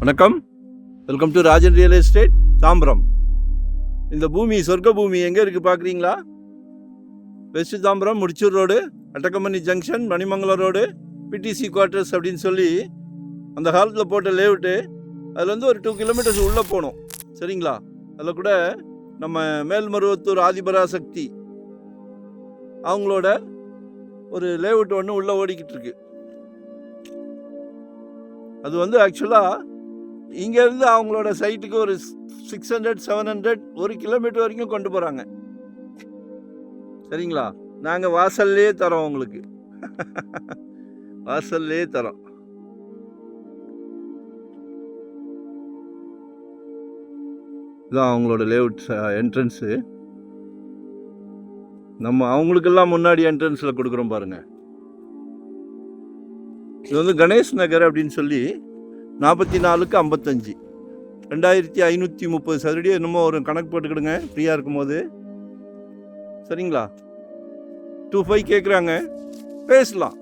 வணக்கம், welcome to Rajan real estate Tambaram. இந்த பூமி சொர்க்க பூமி எங்கே இருக்குது பார்க்குறீங்களா? வெஸ்ட் தாம்பரம் முடிச்சூர் ரோடு, அட்டக்கம்பனி junction, Manimangalam road, PTC quarters அப்படின்னு சொல்லி அந்த காலத்தில் போட்ட லேஅவுட்டு. அதில் வந்து ஒரு 2 கிலோமீட்டர்ஸ் உள்ளே போகணும், சரிங்களா? அதில் கூட நம்ம மேல்மருவத்தூர் ஆதிபராசக்தி அவங்களோட ஒரு லேஅவுட் ஒன்று உள்ளே ஓடிக்கிட்டு இருக்கு. அது வந்து ஆக்சுவலாக இங்கேருந்து அவங்களோட சைட்டுக்கு ஒரு 600-700 1 கிலோமீட்டர் வரைக்கும் கொண்டு போகிறாங்க, சரிங்களா? நாங்கள் வாசல்லே தரோம் உங்களுக்கு. வாசல்லே தரோம். இதுதான் அவங்களோட லேஅவுட் என்ட்ரன்ஸு. நம்ம அவங்களுக்கெல்லாம் முன்னாடி என்ட்ரன்ஸில் கொடுக்குறோம் பாருங்கள். இது வந்து கணேஷ் நகர் அப்படின்னு சொல்லி 44க்கு 55 2530 சதுரடி என்னமோ ஒரு கணக்கு போட்டுக்கிடுங்க ஃப்ரீயாக இருக்கும்போது, சரிங்களா? 25 கேட்குறாங்க, பேசலாம்.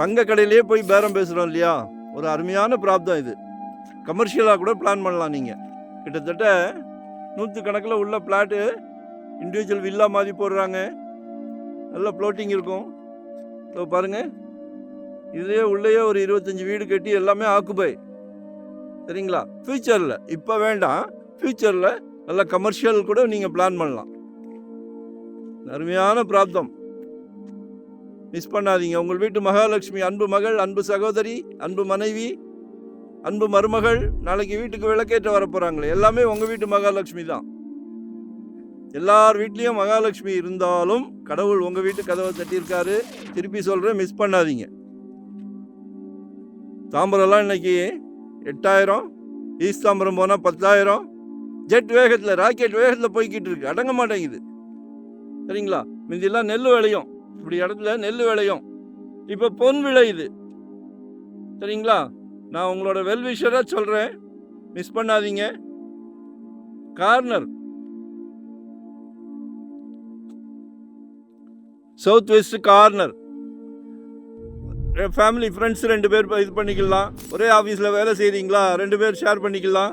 தங்க கடையிலே போய் பேரம் பேசுகிறோம் இல்லையா? ஒரு அருமையான ப்ராப்தம் இது. கமர்ஷியலாக கூட பிளான் பண்ணலாம். நீங்கள் கிட்டத்தட்ட 100 கணக்கில் உள்ள பிளாட்டு இண்டிவிஜுவல் வில்லா மாதிரி போடுறாங்க. நல்ல ஃப்ளோட்டிங் இருக்கும். ஸோ பாருங்கள், இதுலேயே உள்ளேயே ஒரு 25 வீடு கட்டி எல்லாமே ஆக்குபை, சரிங்களா? ஃப்யூச்சரில், இப்போ வேண்டாம், ஃப்யூச்சரில் நல்ல கமர்ஷியல் கூட நீங்கள் பிளான் பண்ணலாம். அருமையான பிராப்தம், மிஸ் பண்ணாதீங்க. உங்கள் வீட்டு மகாலட்சுமி, அன்பு மகள், அன்பு சகோதரி, அன்பு மனைவி, அன்பு மருமகள் நாளைக்கு வீட்டுக்கு விளக்கேற்ற வர போகிறாங்களே, எல்லாமே உங்கள் வீட்டு மகாலட்சுமி தான். எல்லார் வீட்லேயும் மகாலட்சுமி இருந்தாலும் கடவுள் உங்கள் வீட்டு கதவை தட்டியிருக்காரு. திருப்பி சொல்கிறேன், மிஸ் பண்ணாதீங்க. தாம்பரம்லாம் இன்னைக்கு 8000, ஈஸ்ட் தாம்பரம் போனால் 10,000, ஜெட் வேகத்தில், ராக்கெட் வேகத்தில் போய்கிட்டு இருக்கு, அடங்க மாட்டேங்குது, சரிங்களா? முந்தியெல்லாம் நெல் விளையும், இப்படி இடத்துல நெல் விளையும், இப்போ பொன் விளையுது, சரிங்களா? நான் உங்களோட வெல்விஷராக சொல்கிறேன், மிஸ் பண்ணாதீங்க. Corner south west corner. Family friends 2 பேர் இது பண்ணிக்கலாம். ஒரே ஆஃபீஸில் வேலை செய்கிறீங்களா, 2 பேர் ஷேர் பண்ணிக்கலாம்.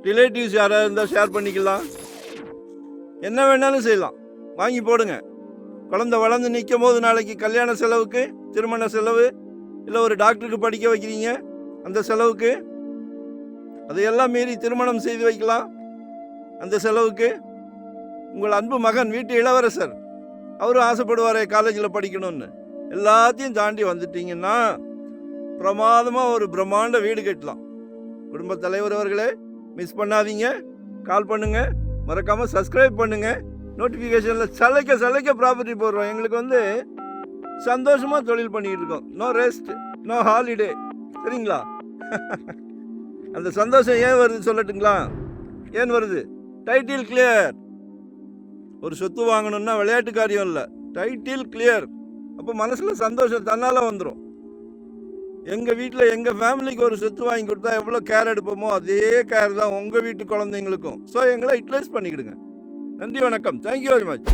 ரிலேட்டிவ்ஸ் யாராவது இருந்தால் ஷேர் பண்ணிக்கலாம். என்ன வேணாலும் செய்யலாம், வாங்கி போடுங்க. குழந்தை வளர்ந்து நிற்கும் போது நாளைக்கு கல்யாண செலவுக்கு, திருமண செலவு, இல்லை ஒரு டாக்டருக்கு படிக்க வைக்கிறீங்க அந்த செலவுக்கு, அதையெல்லாம் மீறி திருமணம் செய்து வைக்கலாம் அந்த செலவுக்கு. உங்கள் அன்பு மகன், வீட்டு இளவரசர், அவரும் ஆசைப்படுவாரே காலேஜில் படிக்கணும்னு, எல்லாத்தையும் தாண்டி வந்துட்டீங்கன்னா பிரமாதமாக ஒரு பிரம்மாண்ட வீடு கட்டலாம். குடும்ப தலைவர் அவர்களே, மிஸ் பண்ணாதீங்க. கால் பண்ணுங்கள், மறக்காமல் சப்ஸ்கிரைப் பண்ணுங்கள். நோட்டிஃபிகேஷனில் சலைக்க ப்ராப்பர்ட்டி போடுறோம். எங்களுக்கு வந்து சந்தோஷமாக தொழில் பண்ணிக்கிட்டு இருக்கோம். நோ ரெஸ்ட், நோ ஹாலிடே, சரிங்களா? அந்த சந்தோஷம் ஏன் வருது சொல்லட்டுங்களா? ஏன் வருது? Title clear. ஒரு சொத்து வாங்கணும்னா விளையாட்டு காரியம் இல்லை, டைட்டில் கிளியர். அப்போ மனசில் சந்தோஷம் தன்னால் வந்துடும். எங்கள் வீட்டில் எங்கள் ஃபேமிலிக்கு ஒரு சொத்து வாங்கி கொடுத்தா எவ்வளோ கேர் எடுப்போமோ அதே கேர் தான் உங்கள் வீட்டு குழந்தைங்களுக்கும். ஸோ எங்களை யூட்டிலைஸ் பண்ணிக்கிடுங்க. நன்றி, வணக்கம், தேங்க்யூ வெரி மச்.